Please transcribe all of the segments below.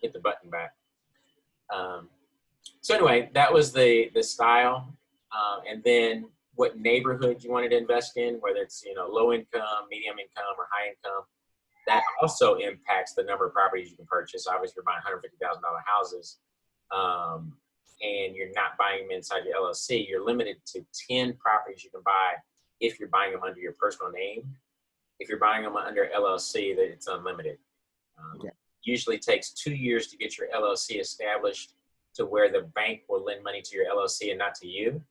hit the button back. So anyway, that was the style, and then what neighborhood you wanted to invest in, whether it's low income, medium income, or high income. That also impacts the number of properties you can purchase. Obviously, you're buying $150,000 houses, and you're not buying them inside your LLC. You're limited to 10 properties you can buy if you're buying them under your personal name. If you're buying them under LLC, that it's unlimited. Usually takes 2 years to get your LLC established to where the bank will lend money to your LLC and not to you,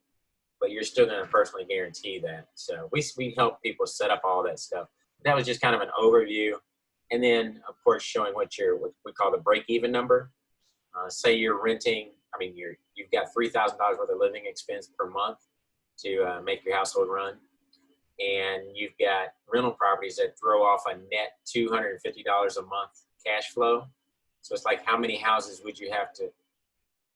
but you're still going to personally guarantee that. So we help people set up all that stuff. That was just kind of an overview. And then, of course, showing what we call the break-even number. Say you're renting, you've got $3,000 worth of living expense per month to make your household run. And you've got rental properties that throw off a net $250 a month cash flow. So it's like, how many houses would you have to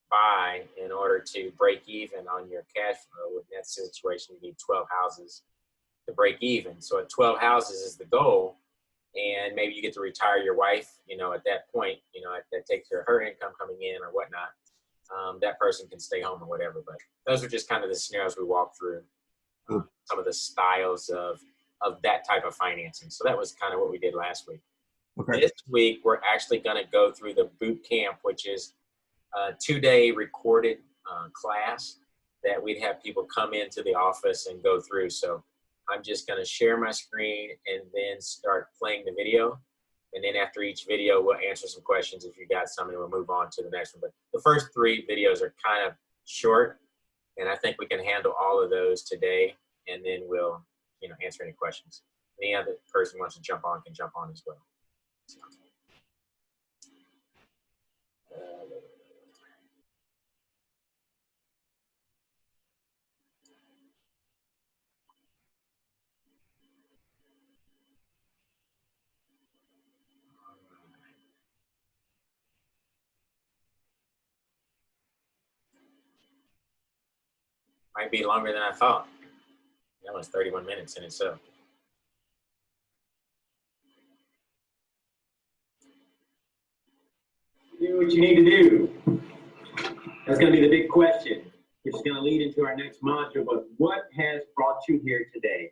buy in order to break even on your cash flow? In that situation, you need 12 houses to break even. So at 12 houses is the goal. And maybe you get to retire your wife, at that point, that takes care of her income coming in or whatnot. That person can stay home or whatever. But those are just kind of the scenarios we walk through. Some of the styles of that type of financing. So that was kind of what we did last week. Okay. This week, we're actually going to go through the boot camp, which is a 2-day recorded class that we'd have people come into the office and go through. So I'm just going to share my screen and then start playing the video. And then after each video, we'll answer some questions. If you got something, we'll move on to the next one. But the first 3 videos are kind of short, and I think we can handle all of those today. And then we'll, answer any questions. Any other person who wants to jump on can jump on as well. So. Might be longer than I thought. That was 31 minutes in itself. Do what you need to do. That's going to be the big question, which is going to lead into our next module. But what has brought you here today?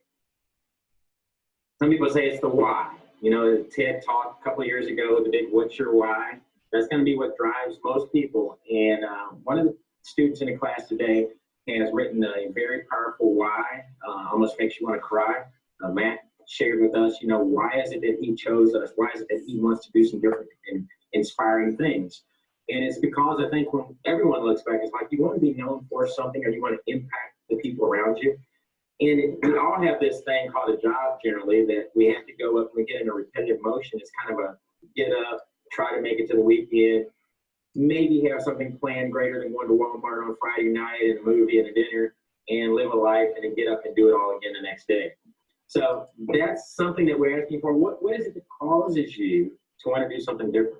Some people say it's the why. The TED Talk a couple of years ago, the big "What's your why?" That's going to be what drives most people. And one of the students in the class today has written a very powerful why, almost makes you want to cry. Matt shared with us, why is it that he chose us? Why is it that he wants to do some different and inspiring things? And it's because I think when everyone looks back, it's like you want to be known for something, or you want to impact the people around you. And we all have this thing called a job generally that we have to go up and we get in a repetitive motion. It's kind of a get up, try to make it to the weekend, maybe have something planned greater than going to Walmart on Friday night and a movie and a dinner, and live a life and then get up and do it all again the next day. So that's something that we're asking for. What is it that causes you to want to do something different?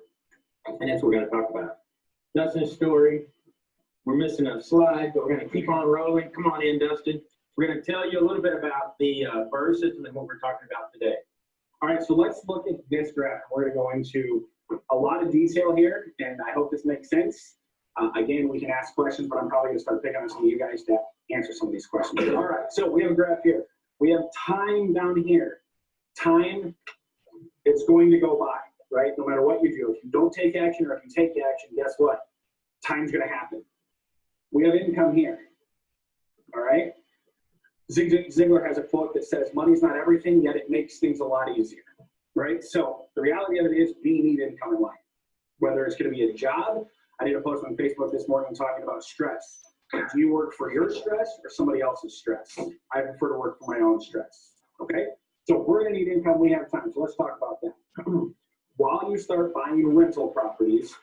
And that's what we're going to talk about. Dustin's story. We're missing a slide, but we're going to keep on rolling. Come on in, Dustin. We're going to tell you a little bit about the BRRRR system and what we're talking about today. All right, so let's look at this graph. We're going to go into a lot of detail here, and I hope this makes sense. Again, we can ask questions, but I'm probably going to start picking on some of you guys to answer some of these questions. All right, so we have a graph here. We have time down here. Time, it's going to go by, right? No matter what you do. If you don't take action or if you take action, guess what? Time's going to happen. We have income here, all right? Zig Ziglar has a quote that says, money's not everything, yet it makes things a lot easier, right? So the reality of it is we need income in life. Whether it's going to be a job, I did a post on Facebook this morning talking about stress. Do you work for your stress or somebody else's stress? I prefer to work for my own stress, okay? So we're going to need income, we have time, so let's talk about that. While you start buying rental properties,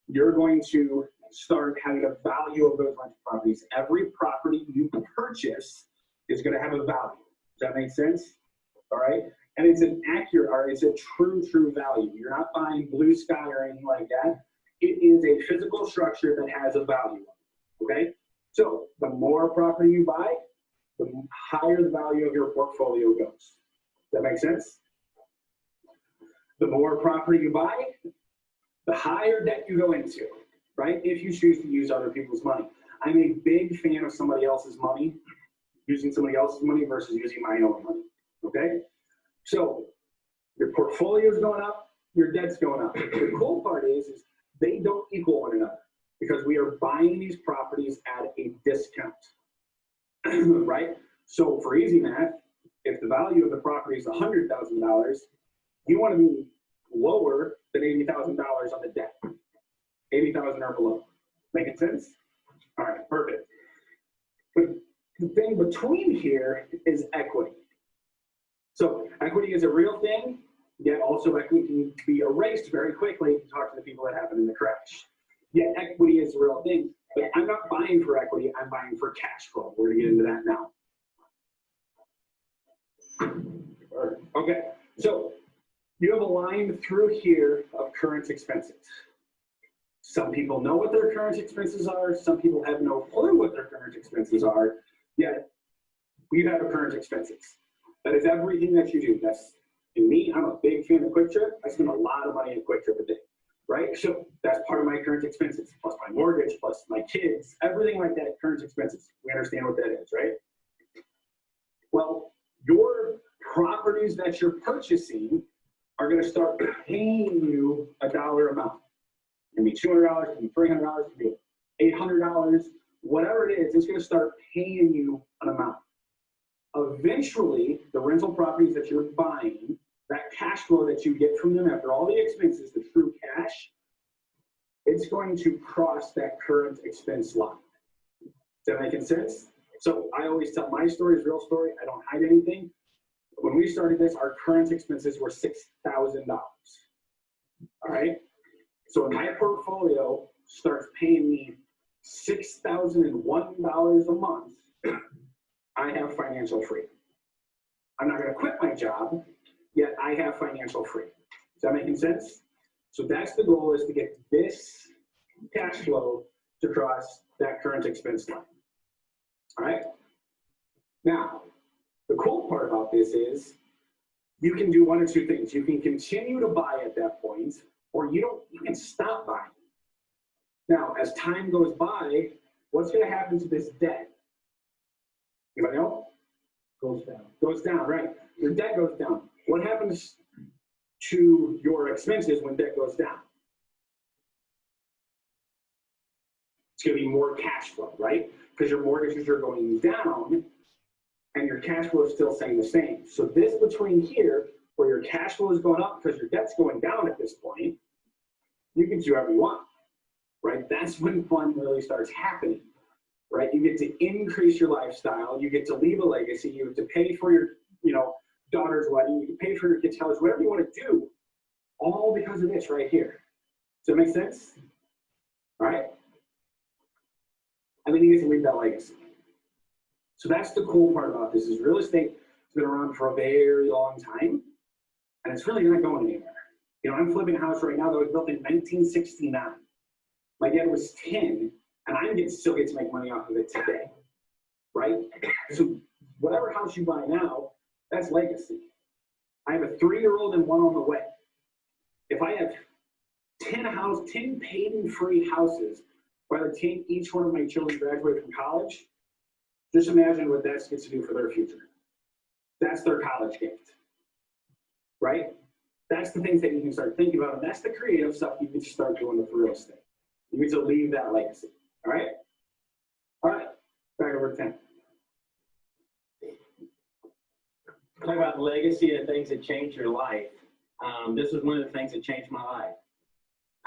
you're going to start having a value of those rental properties. Every property you purchase is going to have a value. Does that make sense? All right? And it's an accurate, or it's a true value. You're not buying blue sky or anything like that. It is a physical structure that has a value. Okay? So the more property you buy, the higher the value of your portfolio goes. Does that make sense? The more property you buy, the higher debt you go into, right? If you choose to use other people's money. I'm a big fan of somebody else's money, using somebody else's money versus using my own money, okay? So your portfolio is going up, your debt's going up. The cool part is they don't equal one another because we are buying these properties at a discount, right? So for easy math, if the value of the property is $100,000, you want to be lower than $80,000 on the debt, 80,000 or below. Making sense? All right, perfect. But the thing between here is equity. So equity is a real thing, yet also equity can be erased very quickly if you talk to the people that happened in the crash. Yet equity is a real thing, but I'm not buying for equity, I'm buying for cash flow. We're gonna get into that now. Okay, so you have a line through here of current expenses. Some people know what their current expenses are. Some people have no clue what their current expenses are, yet we have current expenses. That is everything that you do. That's, in me, I'm a big fan of Quick Trip. I spend a lot of money in Quick Trip a day, right? So that's part of my current expenses, plus my mortgage, plus my kids, everything like that, current expenses. We understand what that is, right? Well, your properties that you're purchasing are gonna start paying you a dollar amount. It can be $200, it can be $300, it can be $800, whatever it is, it's gonna start paying you an amount. Eventually, the rental properties that you're buying, that cash flow that you get from them after all the expenses, the true cash, it's going to cross that current expense line. Is that making sense? So I always tell my story is real story. I don't hide anything. When we started this, our current expenses were $6,000. All right. So when my portfolio starts paying me $6,001 a month, I have financial freedom. I'm not going to quit my job, yet I have financial freedom. Is that making sense? So that's the goal, is to get this cash flow to cross that current expense line. All right. Now, the cool part about this is you can do one or two things. You can continue to buy at that point, or you can stop buying. Now, as time goes by, what's going to happen to this debt? Anybody know? Goes down. Goes down, right? Your debt goes down. What happens to your expenses when debt goes down? It's going to be more cash flow, right? Because your mortgages are going down and your cash flow is still staying the same. So this between here, where your cash flow is going up because your debt's going down at this point, you can do whatever you want, right? That's when fun really starts happening, right? You get to increase your lifestyle, you get to leave a legacy, you get to pay for your, daughter's wedding, you can pay for your kids' college, whatever you want to do, all because of this right here. Does that make sense? All right? And then you get to leave that legacy. So that's the cool part about this, is real estate has been around for a very long time, and it's really not going anywhere. I'm flipping a house right now that was built in 1969. My dad was 10, and I still get to make money off of it today, right? So whatever house you buy now, that's legacy. I have a 3-year-old and one on the way. If I have 10 paid and free houses by the time each one of my children graduate from college, just imagine what that gets to do for their future. That's their college gift, right? That's the things that you can start thinking about, and that's the creative stuff you can start doing with real estate. You get to leave that legacy, all right? All right, back over to 10. Talk about legacy and things that change your life. This was one of the things that changed my life.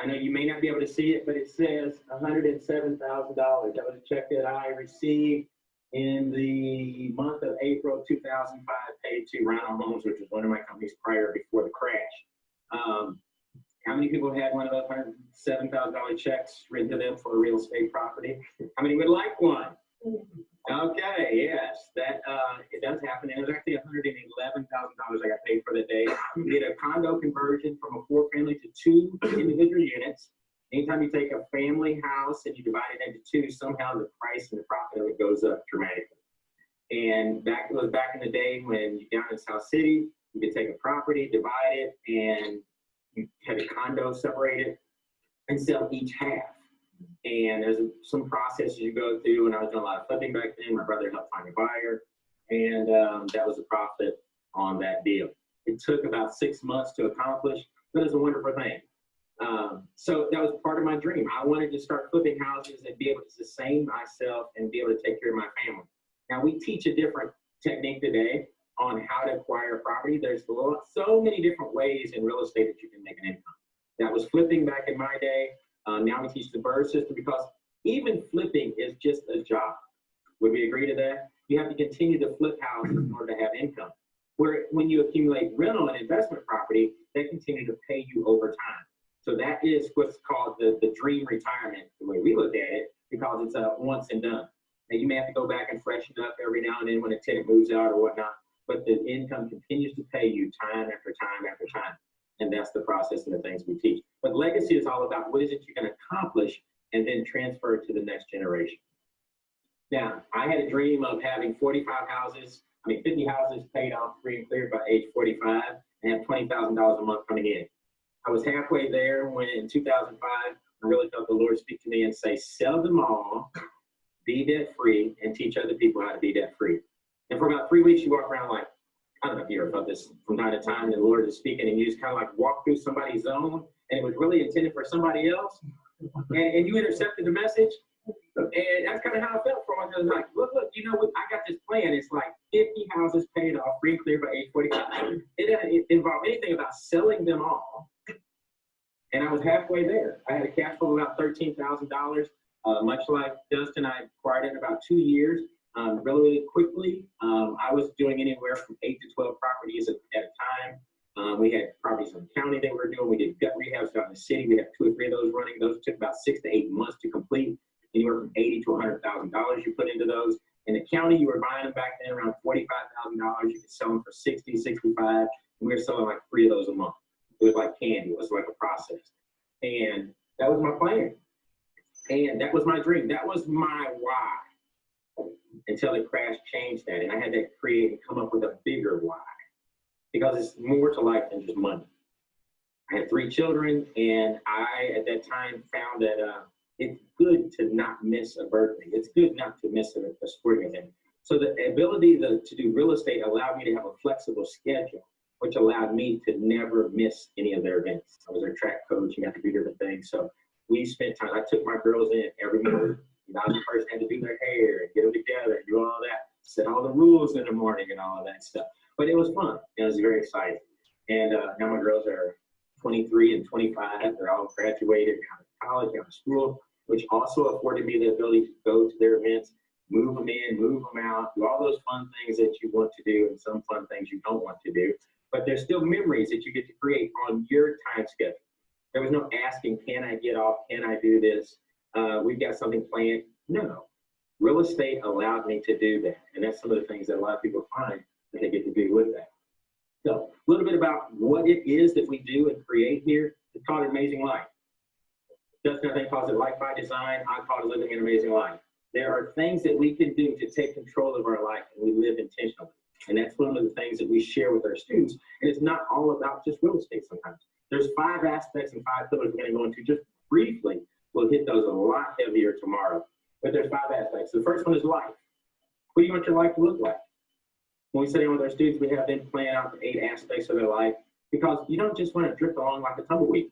I know you may not be able to see it, but it says $107,000. That was a check that I received in the month of April 2005, paid to Rhino Homes, which was one of my companies before the crash. How many people had one of those $107,000 checks written to them for a real estate property? How many would like one? Okay, yes, that it does happen. And it was actually $111,000 I got paid for the day. We did a condo conversion from a 4-family to 2 individual units. Anytime you take a family house and you divide it into 2, somehow the price and the profit of it goes up dramatically. And that was back in the day when you down in South City, you could take a property, divide it, and you had a condo separated. and sell each half. And there's some processes you go through, and I was doing a lot of flipping back then. My brother helped find a buyer, and that was the profit on that deal. It took about 6 months to accomplish, but it was a wonderful thing. So that was part of my dream. I wanted to start flipping houses and be able to sustain myself and be able to take care of my family. Now, we teach a different technique today on how to acquire property. There's so many different ways in real estate that you can make an income. That was flipping back in my day. Now we teach the bird system, because even flipping is just a job. Would we agree to that? You have to continue to flip houses in order to have income. Where when you accumulate rental and investment property, they continue to pay you over time. So that is what's called the dream retirement, the way we look at it, because it's a once and done. Now you may have to go back and freshen it up every now and then when a tenant moves out or whatnot, but the income continues to pay you time after time after time. And that's the process and the things we teach. But legacy is all about what is it you're going to accomplish and then transfer it to the next generation. Now, I had a dream of having 50 houses paid off free and clear by age 45 and have $20,000 a month coming in. I was halfway there when in 2005, I really felt the Lord speak to me and say, sell them all, be debt free, and teach other people how to be debt free. And for about 3 weeks, you walk around like, I don't know if you ever felt this from time to time, and the Lord is speaking, and you just kind of like walk through somebody's zone, and it was really intended for somebody else, and you intercepted the message. And that's kind of how I felt for a while. I was like, look, you know what? I got this plan. It's like 50 houses paid off, free and clear by age 45. It didn't involve anything about selling them all. And I was halfway there. I had a cash flow of about $13,000. Much like Dustin, I acquired it in about 2 years, really quickly. I was doing anywhere from 8 to 12 properties at a time. We had properties in the county that we were doing. We did gut rehabs out in the city. We had 2 or 3 of those running. Those took about 6 to 8 months to complete. Anywhere from $80,000 to $100,000 you put into those. In the county, you were buying them back then around $45,000. You could sell them for 60, 65. And we were selling like 3 of those a month. It was like candy. It was like a process. And that was my plan. And that was my dream. That was my why. Until the crash changed that. And I had to create and come up with a bigger why. Because it's more to life than just money. I had 3 children, and I, at that time, found that it's good to not miss a birthday. It's good not to miss a sporting event. So the ability to do real estate allowed me to have a flexible schedule, which allowed me to never miss any of their events. I was their track coach, you got to do different things. So we spent time, I took my girls in every morning. You know, I was the person who had to do their hair and get them together and do all that, set all the rules in the morning and all of that stuff. But it was fun. It was very exciting. And now my girls are 23 and 25. They're all graduated, out of college, out of school, which also afforded me the ability to go to their events, move them in, move them out, do all those fun things that you want to do and some fun things you don't want to do. But there's still memories that you get to create on your time schedule. There was no asking, can I get off? Can I do this? We've got something planned. No. Real estate allowed me to do that. And that's some of the things that a lot of people find that they get to do with that. So a little bit about what it is that we do and create here. It's called Amazing Life. Dustin, I think, calls it Life by Design. I call it Living an Amazing Life. There are things that we can do to take control of our life, and we live intentionally. And that's one of the things that we share with our students. And it's not all about just real estate sometimes. There's 5 aspects and 5 pillars we're going to go into just briefly. We'll hit those a lot heavier tomorrow. But there's 5 aspects. The first one is life. What do you want your life to look like? When we sit down with our students, we have them plan out the 8 aspects of their life, because you don't just want to drift along like a tumbleweed.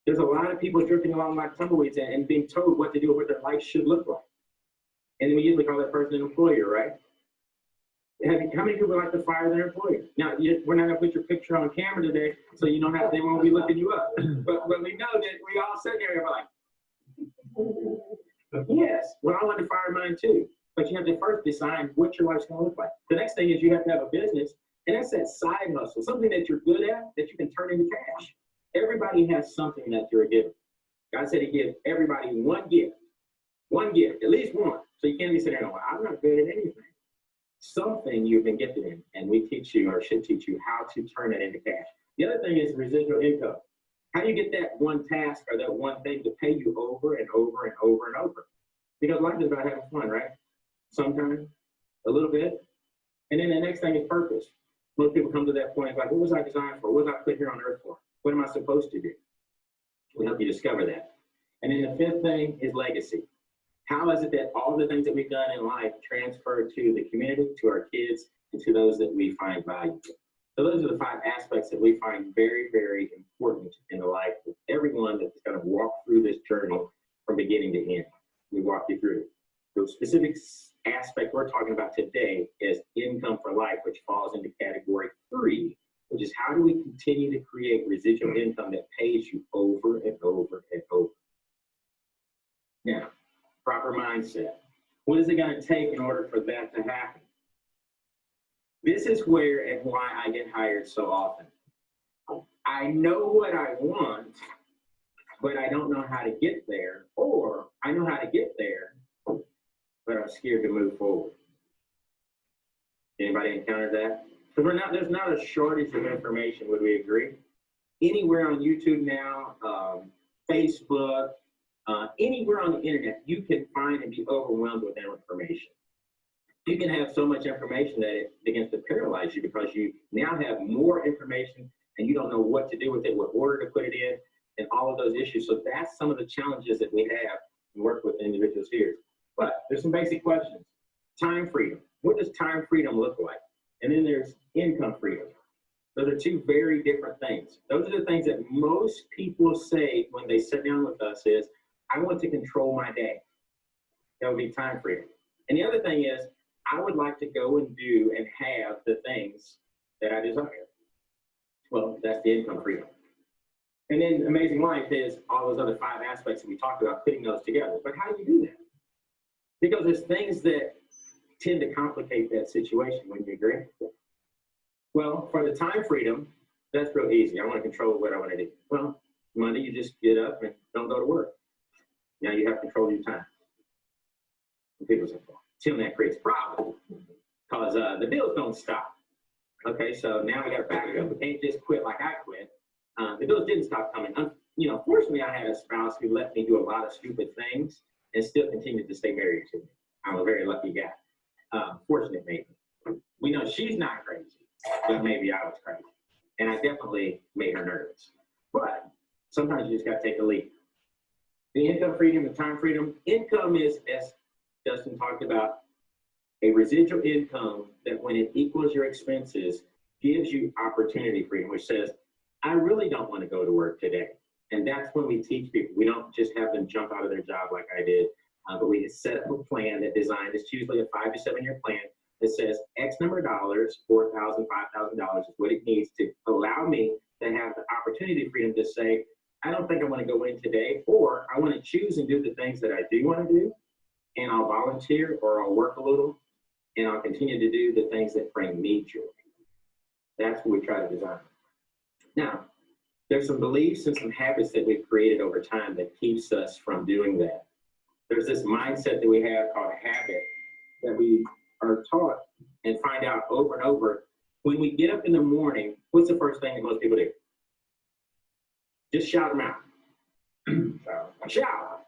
There's a lot of people drifting along like tumbleweeds and being told what to do, what their life should look like. And then we usually call that person an employer, right? How many people like to fire their employer? Now, we're not going to put your picture on camera today, so you don't have, they won't be looking you up. But we know that we all sit there and we're like, yes, well, I want to fire mine too. But you have to first decide what your life's going to look like. The next thing is you have to have a business, and that's that side hustle, something that you're good at that you can turn into cash. Everybody has something that you're a giver. God said he gives everybody one gift, at least one. So you can't be sitting there going, I'm not good at anything. Something you've been gifted in, and we teach you or should teach you how to turn it into cash. The other thing is residual income. How do you get that one task or that one thing to pay you over and over and over and over? Because life is about having fun, right? Sometimes, a little bit. And then the next thing is purpose. Most people come to that point like, what was I designed for? What was I put here on earth for? What am I supposed to do? We help you discover that. And then the fifth thing is legacy. How is it that all the things that we've done in life transfer to the community, to our kids, and to those that we find valuable? So those are the 5 aspects that we find very, very important in the life of everyone that's going to walk through this journey from beginning to end. We walk you through it. The specific aspect we're talking about today is income for life, which falls into category 3, which is how do we continue to create residual income that pays you over and over and over. Now, proper mindset. What is it going to take in order for that to happen? This is where and why I get hired so often. I know what I want, but I don't know how to get there, or I know how to get there, but I'm scared to move forward. Anybody encountered that? So there's not a shortage of information, would we agree? Anywhere on YouTube now, Facebook, anywhere on the internet, you can find and be overwhelmed with information. You can have so much information that it begins to paralyze you because you now have more information and you don't know what to do with it, what order to put it in, and all of those issues. So that's some of the challenges that we have and work with individuals here. But there's some basic questions. Time freedom. What does time freedom look like? And then there's income freedom. Those are 2 very different things. Those are the things that most people say when they sit down with us is, I want to control my day. That would be time freedom. And the other thing is, I would like to go and do and have the things that I desire. Well, that's the income freedom. And then Amazing Life is all those other 5 aspects that we talked about, putting those together. But how do you do that? Because there's things that tend to complicate that situation, wouldn't you agree? Well, for the time freedom, that's real easy. I want to control what I want to do. Well, Monday, you just get up and don't go to work. Now you have control of your time. And people say, well, Tim, that creates a problem because the bills don't stop. Okay, so now we got to back it up. We can't just quit like I quit. The bills didn't stop coming. Fortunately, I had a spouse who let me do a lot of stupid things and still continued to stay married to me. I'm a very lucky guy. Fortunate, maybe. We know she's not crazy, but maybe I was crazy. And I definitely made her nervous. But sometimes you just got to take a leap. The income freedom, the time freedom. Income is, as Justin talked about, a residual income that when it equals your expenses, gives you opportunity freedom, which says, I really don't want to go to work today. And that's when we teach people. We don't just have them jump out of their job like I did, but we set up a plan that designed, it's usually a 5 to 7 year plan that says X number of dollars, $4,000, $5,000 is what it needs to allow me to have the opportunity freedom to say, I don't think I want to go in today, or I want to choose and do the things that I do want to do, and I'll volunteer or I'll work a little, and I'll continue to do the things that bring me joy. That's what we try to design. Now, there's some beliefs and some habits that we've created over time that keeps us from doing that. There's this mindset that we have called a habit that we are taught and find out over and over. When we get up in the morning, what's the first thing that most people do? Just shout them out. Shower.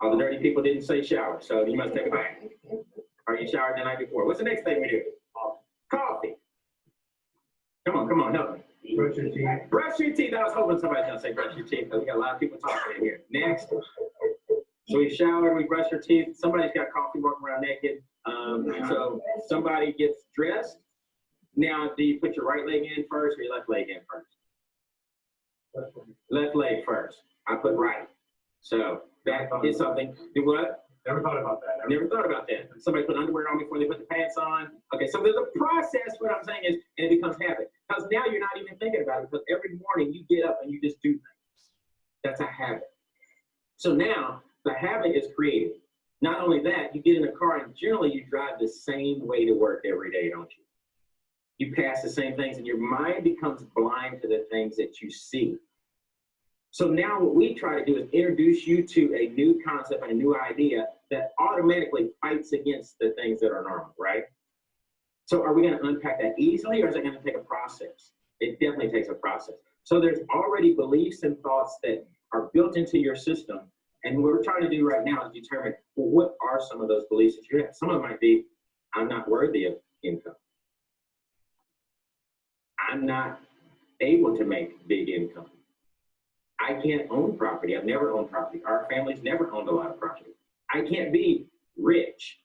All the dirty people didn't say shower, so you must take a bath. Or you showered the night before. What's the next thing we do? Coffee. Come on, help me. Brush your teeth. Brush your teeth. I was hoping somebody was going to say brush your teeth because we got a lot of people talking in here. Next. So we shower, we brush our teeth. Somebody's got coffee walking around naked. So somebody gets dressed. Now, do you put your right leg in first or your left leg in first? Left leg first. I put right. So that is something. Do what? Never thought about that. Never thought about that. Somebody put underwear on before they put the pants on. Okay, so there's a process, what I'm saying is, and it becomes habit. Because now you're not even thinking about it, because every morning you get up and you just do things. That's a habit. So now the habit is created. Not only that, you get in a car and generally you drive the same way to work every day, don't you? You pass the same things and your mind becomes blind to the things that you see. So now what we try to do is introduce you to a new concept and a new idea that automatically fights against the things that are normal, right? So are we going to unpack that easily, or is it going to take a process? It definitely takes a process. So there's already beliefs and thoughts that are built into your system. And what we're trying to do right now is determine, well, what are some of those beliefs that you have? Some of them might be, I'm not worthy of income. I'm not able to make big income. I can't own property. I've never owned property. Our family's never owned a lot of property. I can't be rich.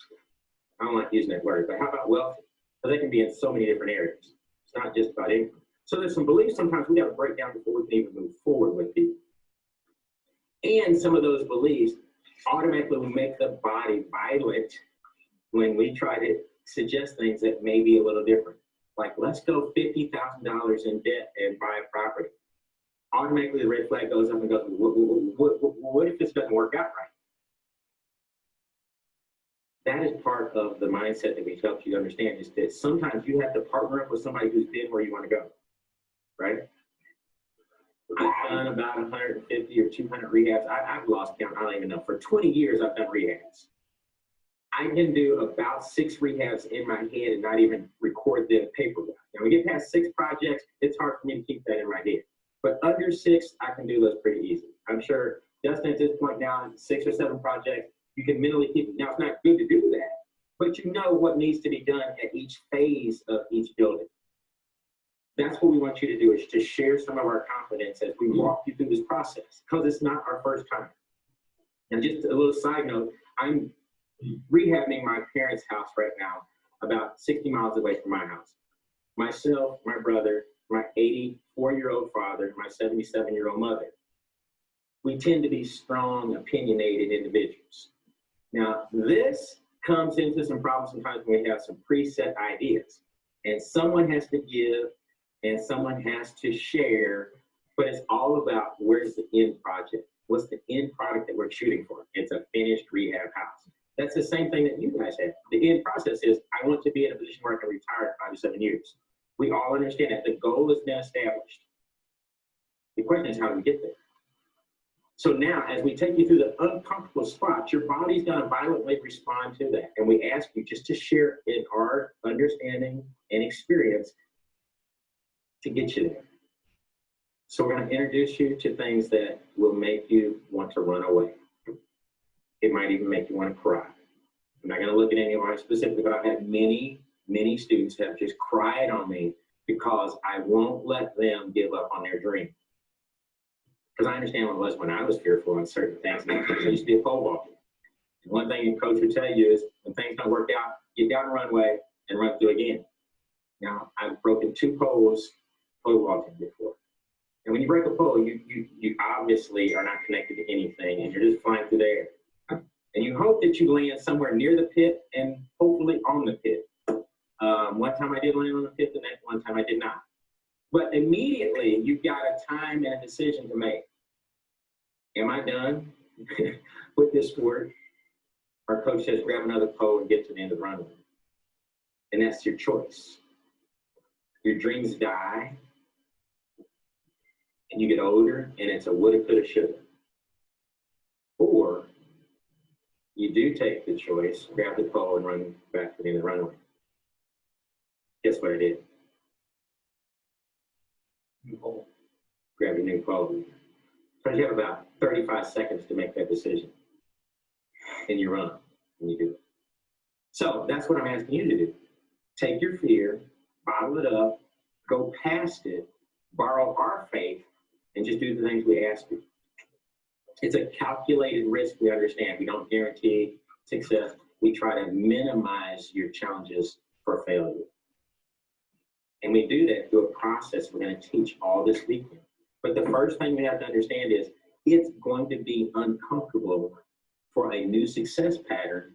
I don't like using that word, but how about wealthy? Because they can be in so many different areas. It's not just about income. So there's some beliefs sometimes we got to break down before we can even move forward with people. And some of those beliefs automatically will make the body violent when we try to suggest things that may be a little different. Like, let's go $50,000 in debt and buy a property. Automatically, the red flag goes up and goes, what if this doesn't work out right? That is part of the mindset that we help you understand, is that sometimes you have to partner up with somebody who's been where you want to go, right? I've done about 150 or 200 rehabs. I've lost count. I don't even know. For 20 years, I've done rehabs. I can do about 6 rehabs in my head and not even record the paperwork. Now, we get past 6 projects, it's hard for me to keep that in my head. But under 6, I can do those pretty easily. I'm sure Justin, at this point now, 6 or 7 projects, you can mentally keep it. Now, it's not good to do that, but you know what needs to be done at each phase of each building. That's what we want you to do, is to share some of our confidence as we walk you through this process, because it's not our first time. And just a little side note, I'm rehabbing my parents' house right now, about 60 miles away from my house. Myself, my brother, my 84-year-old father, my 77-year-old mother. We tend to be strong, opinionated individuals. Now, this comes into some problems sometimes when we have some preset ideas, and someone has to give and someone has to share, but it's all about, where's the end project? What's the end product that we're shooting for? It's a finished rehab house. That's the same thing that you guys have. The end process is, I want to be in a position where I can retire at 5 to 7 years. We all understand that. The goal is now established. The question is, how do we get there? So now, as we take you through the uncomfortable spots, your body's going to violently respond to that. And we ask you just to share in our understanding and experience to get you there. So we're going to introduce you to things that will make you want to run away. It might even make you want to cry. I'm not going to look at anyone specifically, but I've had many students have just cried on me because I won't let them give up on their dream. Because I understand what it was when I was fearful on certain things. And I used to be a pole vaulter. And one thing a coach would tell you is, when things don't work out, get down the runway and run through again. Now, I've broken 2 poles pole vaulting before. And when you break a pole, you obviously are not connected to anything, and you're just flying through the air. And you hope that you land somewhere near the pit and hopefully on the pit. One time I did land on the pit, the next one time I did not. But immediately, you've got a time and a decision to make. Am I done with this sport? Our coach says, grab another pole and get to the end of the runway. And that's your choice. Your dreams die, and you get older, and it's a woulda, coulda, shoulda. Or you do take the choice, grab the pole, and run back to the end of the runway. Guess what I did? New pole. Grab your new pole. Because you have about 35 seconds to make that decision. And you run, and you do it. So that's what I'm asking you to do. Take your fear, bottle it up, go past it, borrow our faith, and just do the things we ask you. It's a calculated risk, we understand. We don't guarantee success. We try to minimize your challenges for failure. And we do that through a process we're going to teach all this weekend. But the first thing we have to understand is, it's going to be uncomfortable for a new success pattern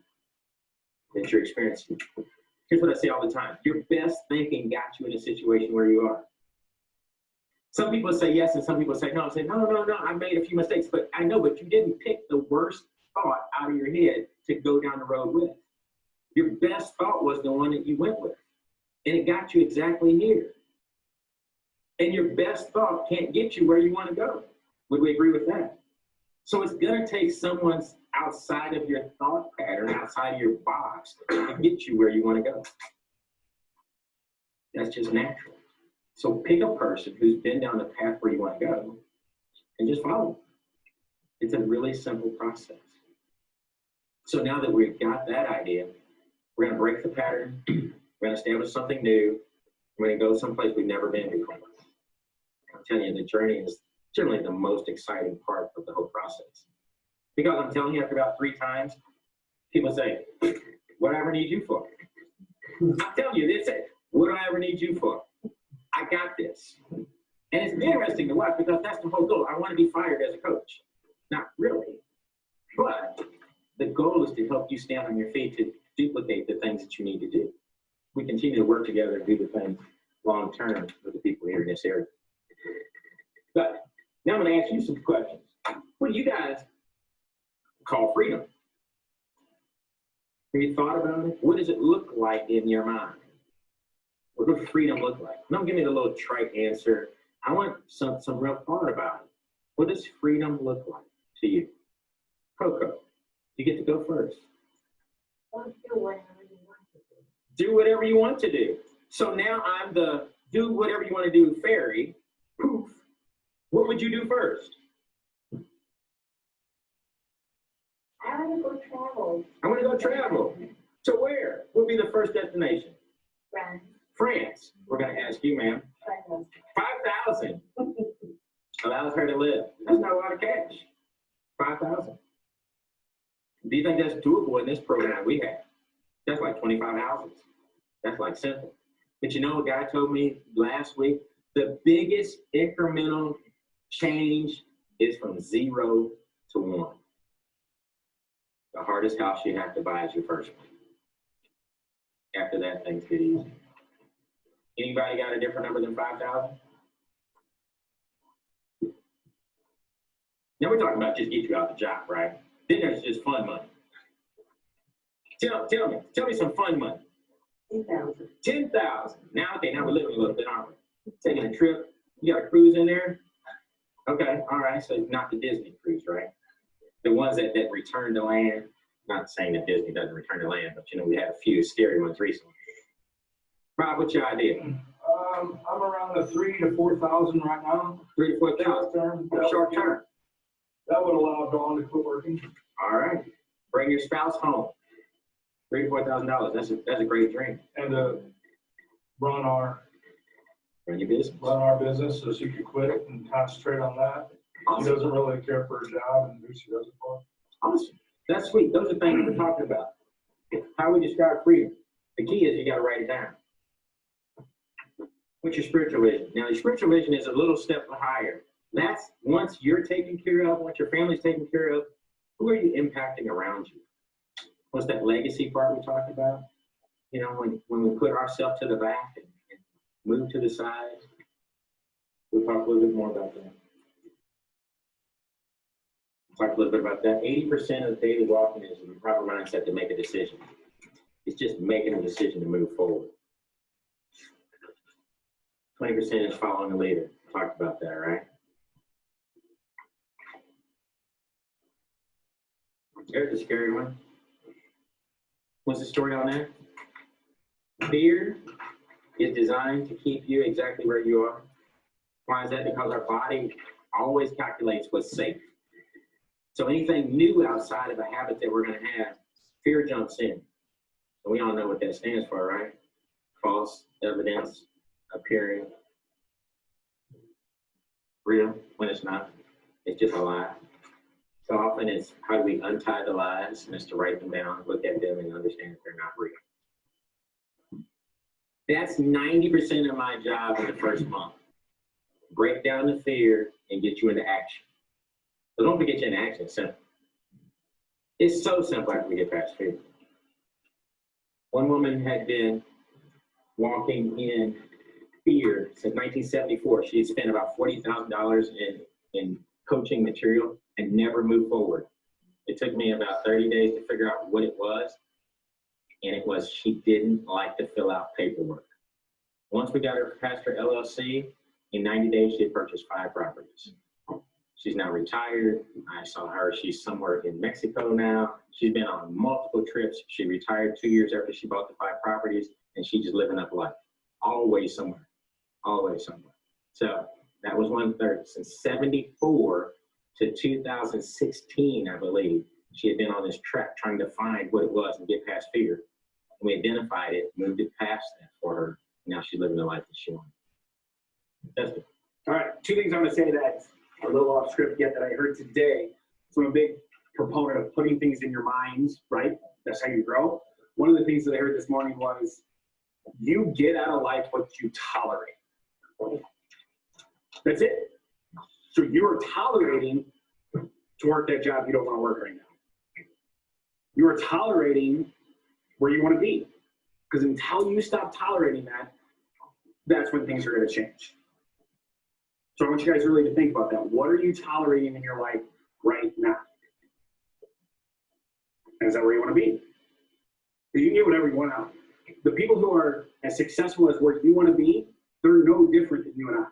that you're experiencing. Here's what I say all the time. Your best thinking got you in a situation where you are. Some people say yes, and some people say no. I say, no, I made a few mistakes. But I know, but you didn't pick the worst thought out of your head to go down the road with. Your best thought was the one that you went with. And it got you exactly here. And your best thought can't get you where you want to go. Would we agree with that? So it's going to take someone's outside of your thought pattern, outside of your box, to get you where you want to go. That's just natural. So pick a person who's been down the path where you want to go and just follow them. It's a really simple process. So now that we've got that idea, we're going to break the pattern. We're going to establish something new. We're going to go someplace we've never been before. I'm telling you, the journey is certainly the most exciting part of the whole process. Because I'm telling you, after about 3 times, people say, what do I ever need you for? I'm telling you, they say, what do I ever need you for? I got this. And it's interesting to watch because that's the whole goal. I want to be fired as a coach. Not really. But the goal is to help you stand on your feet to duplicate the things that you need to do. We continue to work together and do the things long term with the people here in this area. But now I'm going to ask you some questions. What do you guys call freedom? Have you thought about it? What does it look like in your mind? What does freedom look like? Don't give me the little trite answer. I want some real thought about it. What does freedom look like to you? Coco, you get to go first. Don't do whatever you want to do. Do whatever you want to do. So now I'm the do whatever you want to do fairy. Poof. What would you do first? I want to go travel. I want to go travel. So where? What would be the first destination? France. France. We're going to ask you, ma'am. 5,000 allows her to live. That's not a lot of cash. 5,000. Do you think that's doable in this program we have? That's like 25 houses. That's like simple. But you know, a guy told me last week, the biggest incremental change is from 0 to 1. The hardest house you have to buy is your first one. After that, things get easy. Anybody got a different number than 5,000? Now we're talking about just get you out the job, right? Then there's just fun money. Tell me some fun money. 10,000. 10,000. Now, okay, now we're living a little bit, aren't we? Taking a trip. You got a cruise in there? Okay, all right. So not the Disney cruise, right? The ones that return to land. Not saying that Disney doesn't return to land, but you know, we had a few scary ones recently. Rob, what's your idea? I'm around the 3,000 to 4,000 right now. 3,000 to 4,000. Short term. Short term. That would allow Dawn to quit working. All right. Bring your spouse home. $3,000 to $4,000. That's a great dream. And to run our business so she could quit it and concentrate on that. Awesome. She doesn't really care for her job and who she does it for. Awesome. That's sweet. Those are things we're talking about. How we describe freedom. The key is you got to write it down. What's your spiritual vision? Now, your spiritual vision is a little step higher. That's once you're taken care of, once your family's taken care of, who are you impacting around you? What's that legacy part we talked about? You know, when we put ourselves to the back and move to the side, we'll talk a little bit more about that. Talk a little bit about that. 80% of daily walking is the proper mindset to make a decision. It's just making a decision to move forward. 20% is following the leader. Talked about that, right? There's a scary one. What's the story on that? Fear is designed to keep you exactly where you are. Why is that? Because our body always calculates what's safe. So anything new outside of a habit that we're going to have, fear jumps in. And we all know what that stands for, right? False evidence appearing real when it's not. It's just a lie. So often it's how do we untie the lies, and it's to write them down, look at them, and understand that they're not real. That's 90% of my job in the first month. Break down the fear and get you into action. So don't forget you into action. It's simple. It's so simple after we get past fear. One woman had been walking in fear since 1974. She had spent about $40,000 in coaching material and never moved forward. It took me about 30 days to figure out what it was. And it was she didn't like to fill out paperwork. Once we got her past her LLC, in 90 days, she had purchased 5 properties. She's now retired. I saw her. She's somewhere in Mexico now. She's been on multiple trips. She retired 2 years after she bought the 5 properties, and she's just living up life. Always somewhere. Always somewhere. So that was 1/3. Since 74 to 2016, I believe, she had been on this track trying to find what it was and get past fear. We identified it, moved it past that for her. Now she's living the life that she wanted. That's it. All right, 2 things I'm going to say that a little off script yet that I heard today. So I'm a big proponent of putting things in your minds, right? That's how you grow. One of the things that I heard this morning was you get out of life what you tolerate. That's it. So you're tolerating to work that job you don't want to work right now. You're tolerating where you want to be. Because until you stop tolerating that, that's when things are going to change. So I want you guys really to think about that. What are you tolerating in your life right now? And is that where you want to be? Because you can get whatever you want out. The people who are as successful as where you want to be, they're no different than you and I.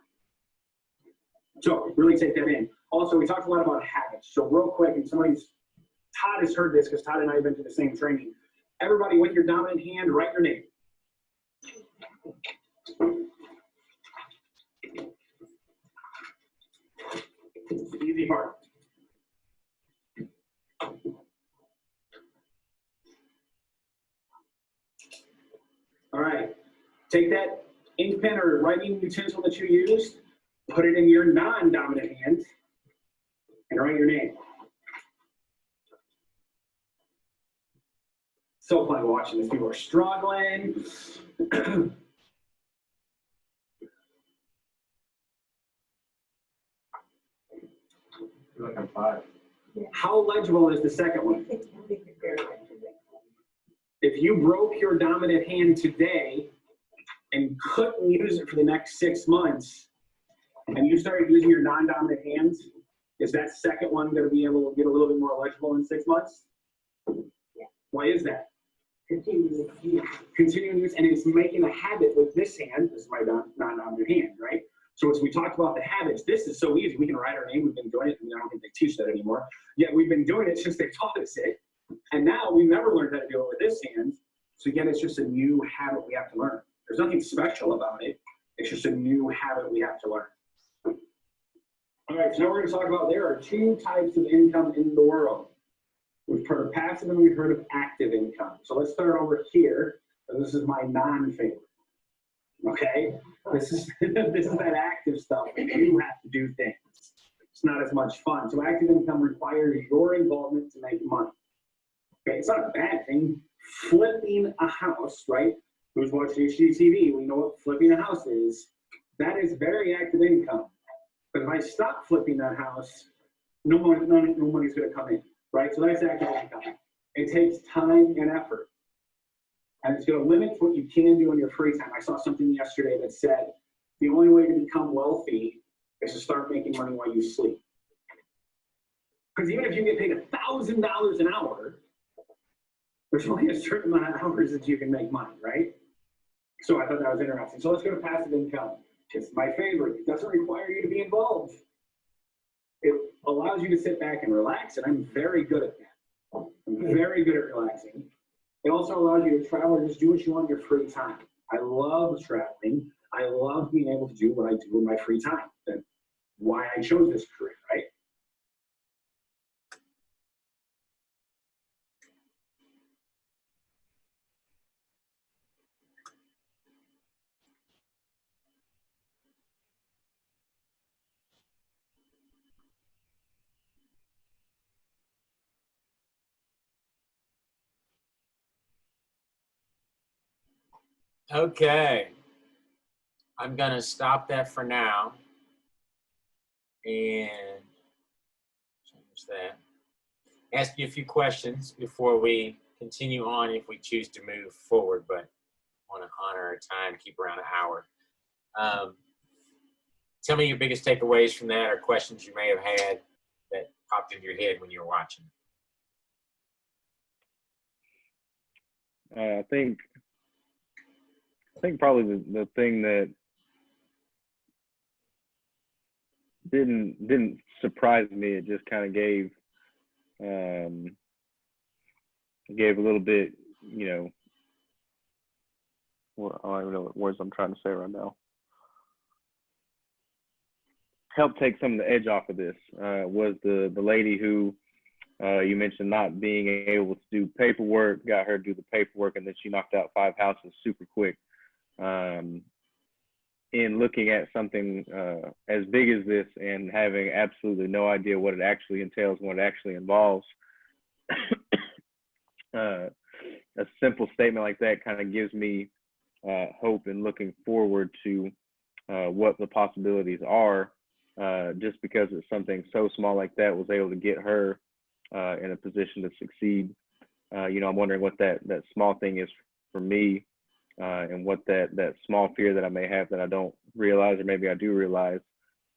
So really take that in. Also, we talked a lot about habits. So real quick, and Todd has heard this because Todd and I have been to the same training. Everybody with your dominant hand, write your name. It's the easy part. All right. Take that ink pen or writing utensil that you used, put it in your non-dominant hand, and write your name. So fun watching this. People are struggling. Like I'm 5. How legible is the second one? If you broke your dominant hand today and couldn't use it for the next 6 months, and you started using your non-dominant hands, is that second one going to be able to get a little bit more legible in 6 months? Why is that? Continuing use, and it's making a habit with this hand. This is my non-dominant hand, right? So as we talked about the habits, this is so easy. We can write our name. We've been doing it. I don't think they teach that anymore. Yet we've been doing it since they taught us it. And now we never learned how to do it with this hand. So again, it's just a new habit we have to learn. There's nothing special about it. It's just a new habit we have to learn. All right, so now we're going to talk about there are 2 types of income in the world. We've heard of passive and we've heard of active income. So let's start over here. So this is my non-favorite. Okay, this is that active stuff. You have to do things. It's not as much fun. So active income requires your involvement to make money. Okay, it's not a bad thing. Flipping a house, right? Who's watching HGTV? We know what flipping a house is. That is very active income. But if I stop flipping that house, no money's going to come in, right? So that's active income. It takes time and effort. And it's going to limit what you can do in your free time. I saw something yesterday that said the only way to become wealthy is to start making money while you sleep. Because even if you get paid $1,000 an hour, there's only a certain amount of hours that you can make money, right? So I thought that was interesting. So let's go to passive income. It's my favorite. It doesn't require you to be involved. It allows you to sit back and relax, and I'm very good at that. I'm very good at relaxing. It also allows you to travel and just do what you want in your free time. I love traveling. I love being able to do what I do in my free time. That's why I chose this career, right? Okay. I'm going to stop that for now and change that. Ask you a few questions before we continue on if we choose to move forward, but I want to honor our time, keep around an hour. Tell me your biggest takeaways from that or questions you may have had that popped into your head when you were watching. I think probably the thing that didn't surprise me, it just kind of gave a little bit, you know, well, I don't even know what words I'm trying to say right now. Helped take some of the edge off of this was the lady who you mentioned not being able to do paperwork, got her to do the paperwork, and then she knocked out 5 houses super quick. In in looking at something as big as this and having absolutely no idea what it actually entails, what it actually involves, a simple statement like that kind of gives me hope in looking forward to what the possibilities are, just because it's something so small like that was able to get her in a position to succeed. I'm wondering what that small thing is for me, and what that small fear that I may have that I don't realize, or maybe I do realize,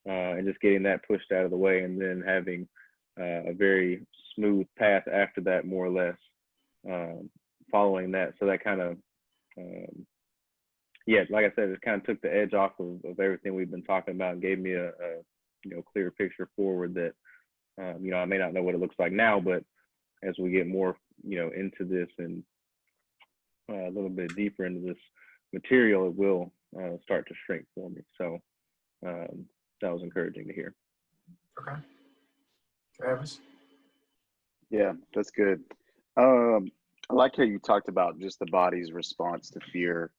and just getting that pushed out of the way, and then having a very smooth path after that, more or less, following that. So that kind of, like I said, it kind of took the edge off of everything we've been talking about, and gave me a clear picture forward that, I may not know what it looks like now, but as we get more, into this and a little bit deeper into this material, it will start to shrink for me. So that was encouraging to hear. Okay. Travis? Yeah, that's good. I like how you talked about just the body's response to fear,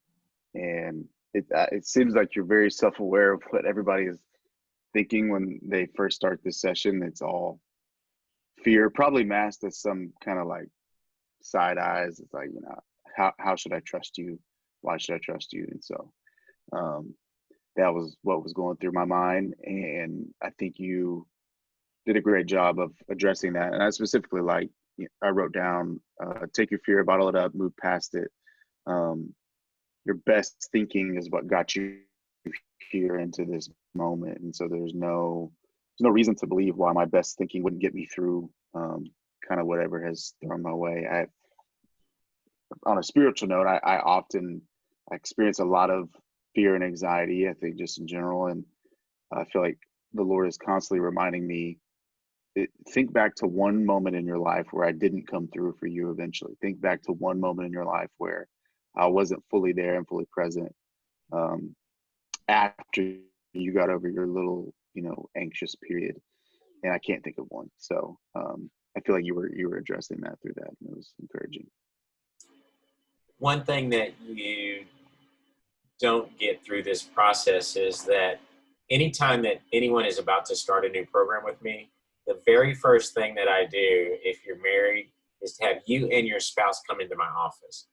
and it seems like you're very self-aware of what everybody is thinking when they first start this session. It's all fear, probably masked as some kind of like side eyes. It's like, how should I trust you? Why should I trust you? And so that was what was going through my mind, and I think you did a great job of addressing that. And I specifically I wrote down, take your fear, bottle it up, move past it. Your best thinking is what got you here into this moment, and so there's no reason to believe why my best thinking wouldn't get me through kind of whatever has thrown my way. On a spiritual note, I often experience a lot of fear and anxiety, I think, just in general, and I feel like the Lord is constantly reminding me, think back to one moment in your life where I didn't come through for you eventually. Think back to one moment in your life where I wasn't fully there and fully present after you got over your little, anxious period. And I can't think of one. So I feel like you were addressing that through that, and it was encouraging. One thing that you don't get through this process is that anytime that anyone is about to start a new program with me, the very first thing that I do, if you're married, is to have you and your spouse come into my office.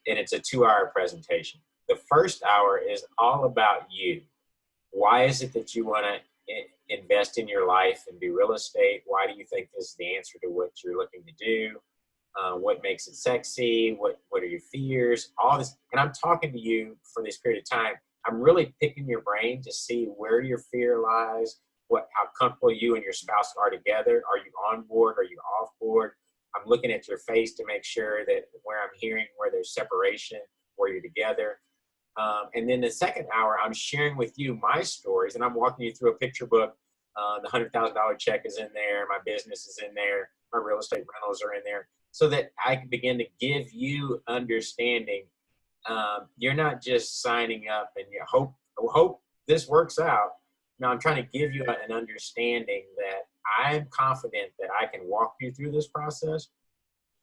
And it's a 2-hour presentation. The first hour is all about you. Why is it that you want to invest in your life and do real estate? Why do you think this is the answer to what you're looking to do? What makes it sexy? What are your fears? All this. And I'm talking to you for this period of time. I'm really picking your brain to see where your fear lies, how comfortable you and your spouse are together. Are you on board? Are you off board? I'm looking at your face to make sure that where I'm hearing where there's separation, where you're together. And then the second hour, I'm sharing with you my stories, and I'm walking you through a picture book. The $100,000 check is in there. My business is in there. My real estate rentals are in there, so that I can begin to give you understanding. You're not just signing up and you hope this works out. No, I'm trying to give you an understanding that I'm confident that I can walk you through this process,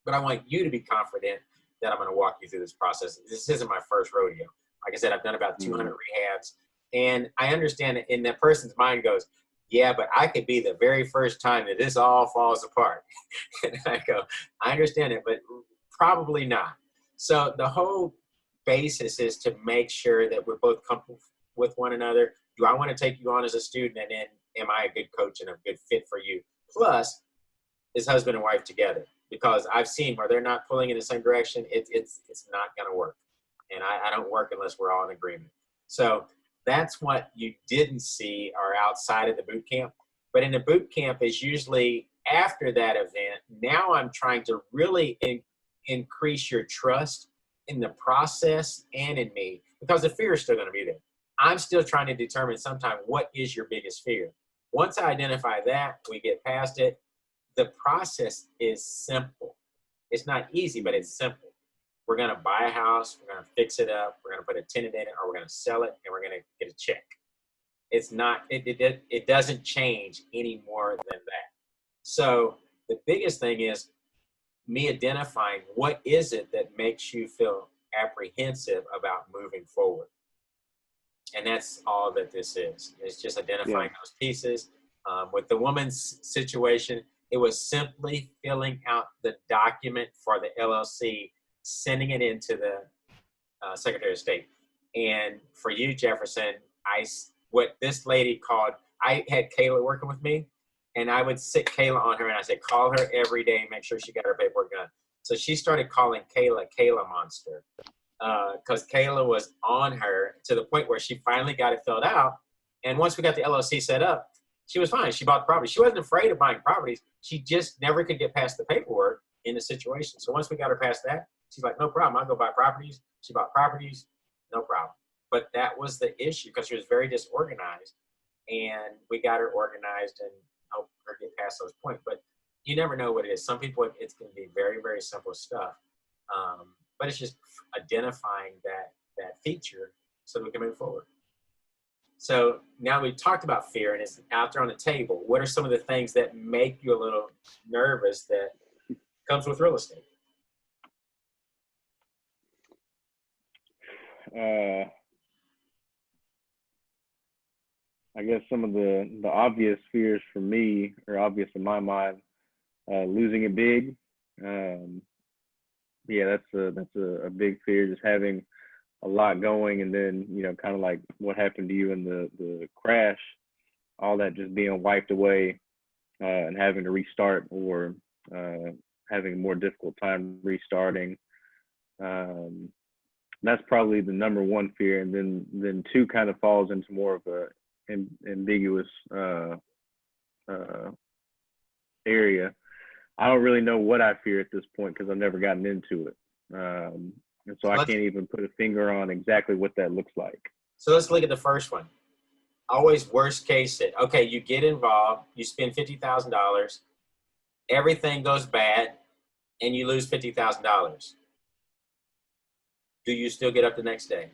but I want you to be confident that I'm going to walk you through this process. This isn't my first rodeo. Like I said, I've done about 200 rehabs, and I understand that in that person's mind goes, yeah, but I could be the very first time that this all falls apart. And I go, I understand it, but probably not. So the whole basis is to make sure that we're both comfortable with one another. Do I want to take you on as a student, and then am I a good coach and a good fit for you? Plus, is husband and wife together? Because I've seen where they're not pulling in the same direction, it's not going to work. And I don't work unless we're all in agreement. So that's what you didn't see or outside of the boot camp. But in the boot camp is usually after that event. Now I'm trying to really increase your trust in the process and in me, because the fear is still going to be there. I'm still trying to determine sometime what is your biggest fear. Once I identify that, we get past it. The process is simple. It's not easy, but it's simple. We're going to buy a house, we're going to fix it up, we're going to put a tenant in it, or we're going to sell it, and we're going to get a check. It's not, it doesn't change any more than that. So the biggest thing is me identifying what is it that makes you feel apprehensive about moving forward. And that's all that this is. It's just identifying Yeah. those pieces. With the woman's situation, it was simply filling out the document for the LLC, sending it into the Secretary of State. And for you, Jefferson, what this lady called, I had Kayla working with me, and I would sit Kayla on her, and I said, call her every day and make sure she got her paperwork done. So she started calling Kayla Monster, because Kayla was on her to the point where she finally got it filled out. And once we got the LLC set up, she was fine. She bought the property. She wasn't afraid of buying properties. She just never could get past the paperwork in the situation. So once we got her past that, she's like, no problem. I'll go buy properties. She bought properties, no problem. But that was the issue, because she was very disorganized. And we got her organized and helped her get past those points. But you never know what it is. Some people, it's going to be very, very simple stuff. But it's just identifying that feature so we can move forward. So now we talked about fear, and it's out there on the table. What are some of the things that make you a little nervous that comes with real estate? I guess some of the obvious fears for me, or obvious in my mind, losing it big. Yeah, that's a big fear, just having a lot going, and then, you know, kind of like what happened to you in the crash, all that just being wiped away, and having to restart, or having a more difficult time restarting. That's probably the number one fear, and then two kind of falls into more of a ambiguous area. I don't really know what I fear at this point, because I've never gotten into it. And so I can't even put a finger on exactly what that looks like. So let's look at the first one. Always worst case it. Okay, you get involved, you spend $50,000, everything goes bad, and you lose $50,000. Do you still get up the next day?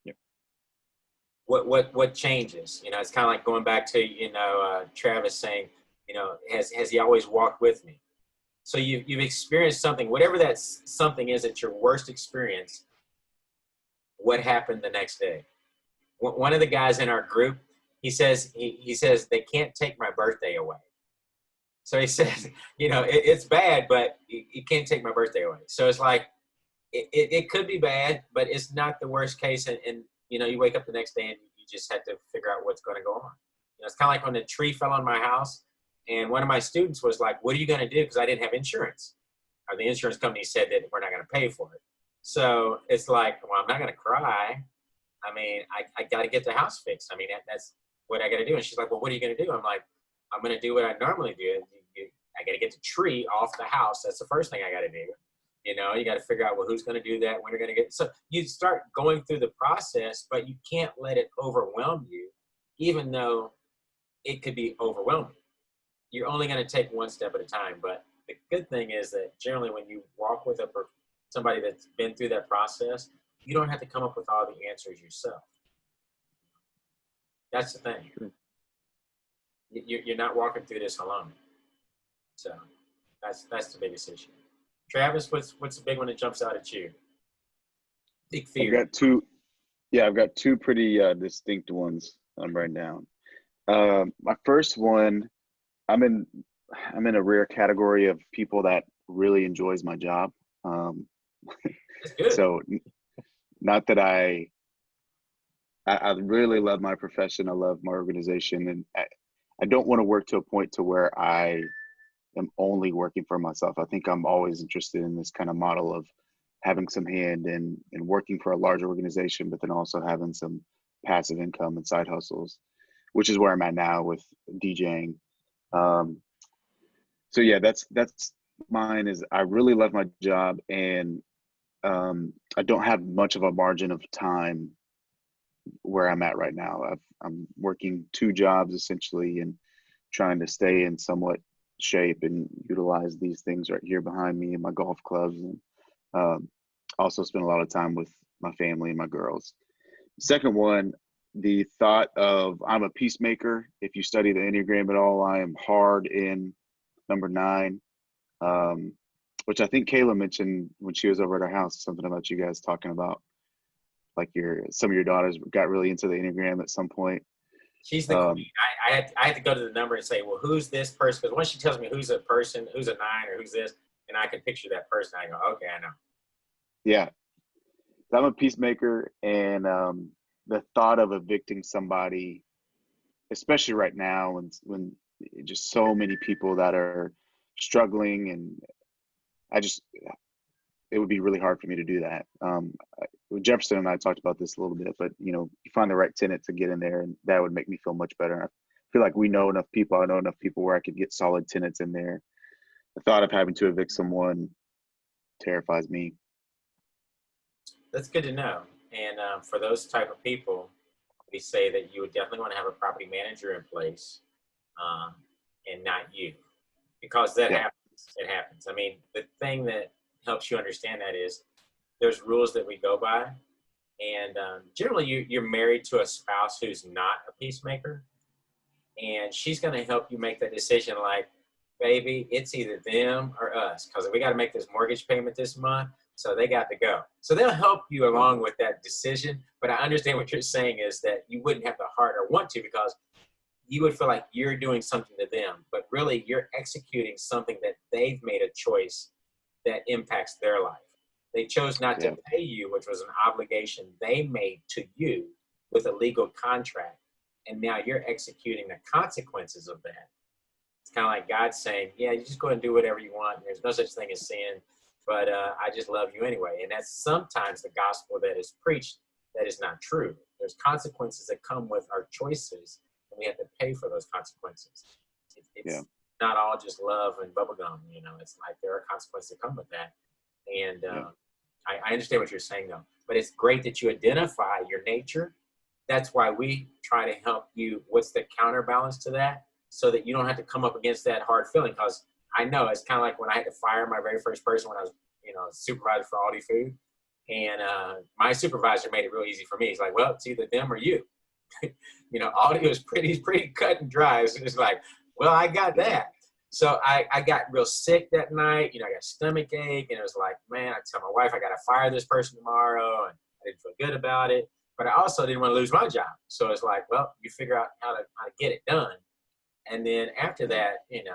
Yep. What changes? You know, it's kind of like going back to, Travis saying, has he always walked with me? So you've experienced something, whatever that something is at your worst experience. What happened the next day? One of the guys in our group, he says they can't take my birthday away. So he says, it's bad, but you can't take my birthday away. So it's like, it could be bad, but it's not the worst case. And you wake up the next day and you just have to figure out what's going to go on. It's kind of like when the tree fell on my house, and one of my students was like, what are you going to do? Because I didn't have insurance. Or the insurance company said that we're not going to pay for it. So it's like, well, I'm not going to cry. I mean, I got to get the house fixed. I mean, that's what I got to do. And she's like, well, what are you going to do? I'm like, I'm going to do what I normally do. I got to get the tree off the house. That's the first thing I got to do. You got to figure out, well, who's going to do that, when you're going to get. So you start going through the process, but you can't let it overwhelm you, even though it could be overwhelming. You're only going to take one step at a time. But the good thing is that generally when you walk with somebody that's been through that process, you don't have to come up with all the answers yourself. That's the thing. Sure. You're not walking through this alone. So that's the biggest issue. Travis, what's the big one that jumps out at you? Big fear. I've got two pretty distinct ones I'm writing down. My first one, I'm in a rare category of people that really enjoys my job. That's good. So not that I really love my profession. I love my organization, and I don't want to work to a point to where I am only working for myself. I think I'm always interested in this kind of model of having some hand in working for a large organization, but then also having some passive income and side hustles, which is where I'm at now with DJing. So yeah, that's mine. Is I really love my job, and I don't have much of a margin of time where I'm at right now. I'm working two jobs essentially, and trying to stay in somewhat shape and utilize these things right here behind me and my golf clubs, and also spend a lot of time with my family and my girls. Second one, the thought of I'm a peacemaker. If you study the Enneagram at all, I am hard in number 9, which I think Kayla mentioned when she was over at our house, something about you guys talking about like some of your daughters got really into the Enneagram at some point. She's the queen. I had to go to the number and say, well, who's this person? Because once she tells me who's a person, who's a 9, or who's this, and I can picture that person, I go, okay, I know. Yeah. I'm a peacemaker, and the thought of evicting somebody, especially right now when just so many people that are struggling, and it would be really hard for me to do that. Jefferson and I talked about this a little bit, but you find the right tenant to get in there, and that would make me feel much better. I feel like we know enough people. I know enough people where I could get solid tenants in there. The thought of having to evict someone terrifies me. That's good to know. And for those type of people, we say that you would definitely want to have a property manager in place, and not you, because that happens. It happens. I mean, the thing that helps you understand that is there's rules that we go by, and generally you're married to a spouse who's not a peacemaker, and she's going to help you make that decision like, baby, it's either them or us, because we got to make this mortgage payment this month, so they got to go. So they'll help you along with that decision, but I understand what you're saying is that you wouldn't have the heart or want to, because you would feel like you're doing something to them, but really you're executing something that they've made a choice that impacts their life. They chose not to pay you, which was an obligation they made to you with a legal contract, and now you're executing the consequences of that. It's kind of like God saying, yeah, you just go and do whatever you want. There's no such thing as sin, but I just love you anyway. And that's sometimes the gospel that is preached that is not true. There's consequences that come with our choices, and we have to pay for those consequences. It's not all just love and bubblegum, it's like there are consequences that come with that. And I understand what you're saying though, but it's great that you identify your nature. That's why we try to help you. What's the counterbalance to that, so that you don't have to come up against that hard feeling? Because I know it's kind of like when I had to fire my very first person when I was, supervisor for Aldi Food, and my supervisor made it real easy for me. He's like, well, it's either them or you. Aldi was pretty cut and dry. It's like, well, I got that. So I got real sick that night. I got a stomach ache, and it was like, man, I tell my wife I got to fire this person tomorrow, and I didn't feel good about it. But I also didn't want to lose my job. So it's like, well, you figure out how to get it done. And then after that, it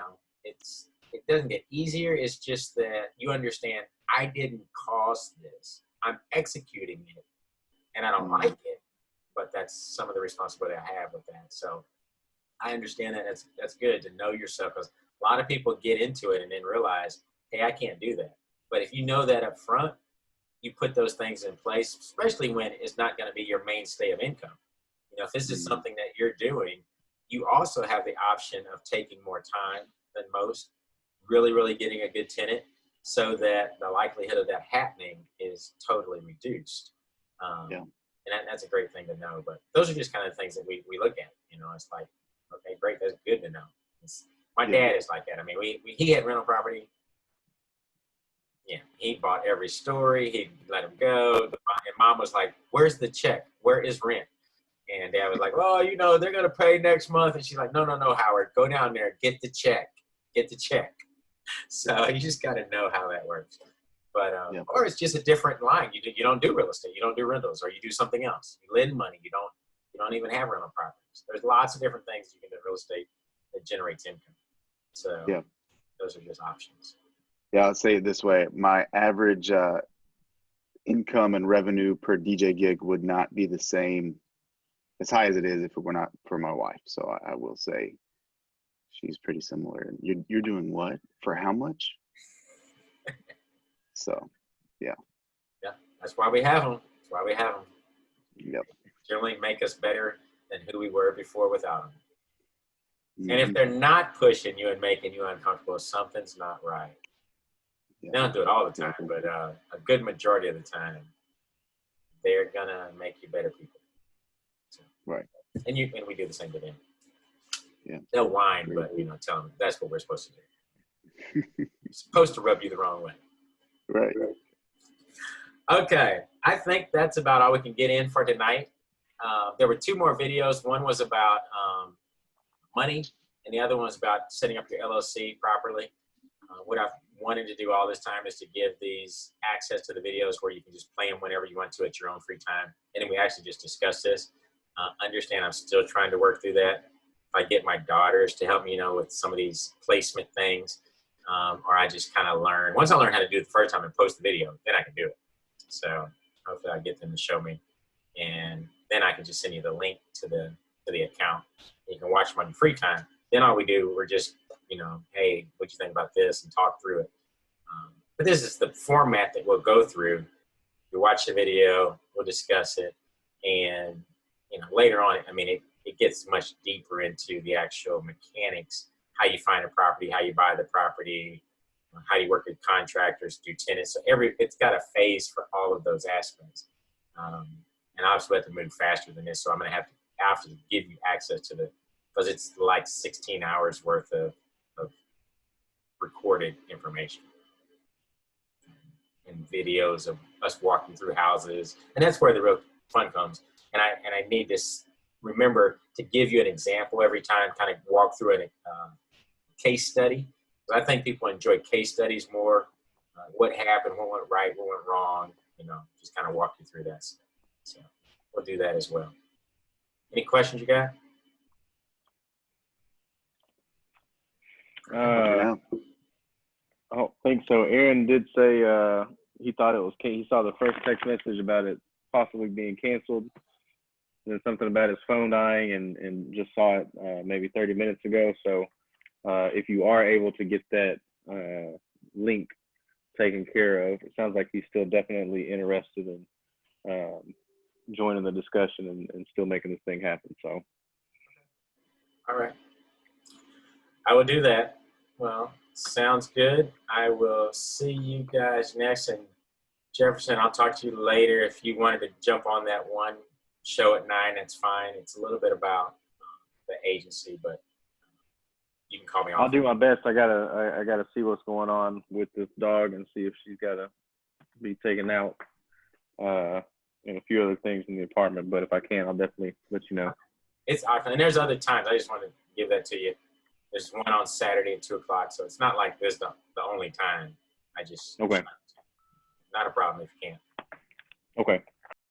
doesn't get easier. It's just that you understand I didn't cause this. I'm executing it, and I don't like it. But that's some of the responsibility I have with that. So I understand that. That's good to know yourself, because a lot of people get into it and then realize, hey, I can't do that. But if you know that up front, you put those things in place, especially when it's not going to be your mainstay of income. If this is something that you're doing, you also have the option of taking more time than most, really, really getting a good tenant, so that the likelihood of that happening is totally reduced. And that's a great thing to know. But those are just kind of things that we look at. It's like, okay, great, that's good to know. My dad is like that. I mean, he had rental property. Yeah, he bought every story. He let him go. And mom was like, where's the check? Where is rent? And dad was like, oh, they're going to pay next month. And she's like, no, Howard, go down there, get the check. So you just got to know how that works. But, or it's just a different line. You don't do real estate. You don't do rentals, or you do something else. You lend money. You don't even have rental properties. There's lots of different things you can do in real estate that generates income. So those are just options. Yeah, I'll say it this way. My average income and revenue per DJ gig would not be the same, as high as it is, if it were not for my wife. So I will say she's pretty similar. You're doing what? For how much? So, yeah. Yeah, that's why we have them. Yep. Generally make us better than who we were before without them. And if they're not pushing you and making you uncomfortable, something's not right. They don't do it all the time, but a good majority of the time, they're gonna make you better people. So, right. And we do the same to them. Yeah. They'll whine, but tell them that's what we're supposed to do. We're supposed to rub you the wrong way. Right. Okay, I think that's about all we can get in for tonight. There were 2 more videos. One was about money, and the other one was about setting up your LLC properly. What I've wanted to do all this time is to give these access to the videos where you can just play them whenever you want to at your own free time. And then we actually just discussed this. Understand I'm still trying to work through that. If I get my daughters to help me, with some of these placement things, or I just kind of learn. Once I learn how to do it the first time and post the video, then I can do it. So hopefully I get them to show me, and then I can just send you the link to the account. You can watch them on your free time. Then all we do, we're just, hey, what do you think about this, and talk through it. But this is the format that we'll go through. You watch the video, we'll discuss it, and later on, it gets much deeper into the actual mechanics, how you find a property, how you buy the property, how you work with contractors, do tenants. So it's got a phase for all of those aspects. And obviously we have to move faster than this. So I'm going to have to give you access to because it's like 16 hours worth of recorded information and videos of us walking through houses. And that's where the real fun comes. And I need to remember to give you an example every time, kind of walk through a case study. I think people enjoy case studies more. What happened, what went right, what went wrong, just kind of walk you through that stuff. So we'll do that as well. Any questions you got? I don't think so. Aaron did say he thought it was, he saw the first text message about it possibly being canceled. And then something about his phone dying, and just saw it maybe 30 minutes ago. So if you are able to get that link taken care of, it sounds like he's still definitely interested in joining the discussion and still making this thing happen. So. All right. I will do that. Well, sounds good. I will see you guys next. And Jefferson, I'll talk to you later. If you wanted to jump on that one show at 9, that's fine. It's a little bit about the agency, but you can call me. I'll do my best. I gotta see what's going on with this dog and see if she's gotta be taken out, and a few other things in the apartment. But if I can, I'll definitely let you know. It's awesome. And there's other times. I just want to give that to you. There's one on Saturday at 2 o'clock, so it's not like this the only time. Okay. Not a problem if you can. Okay.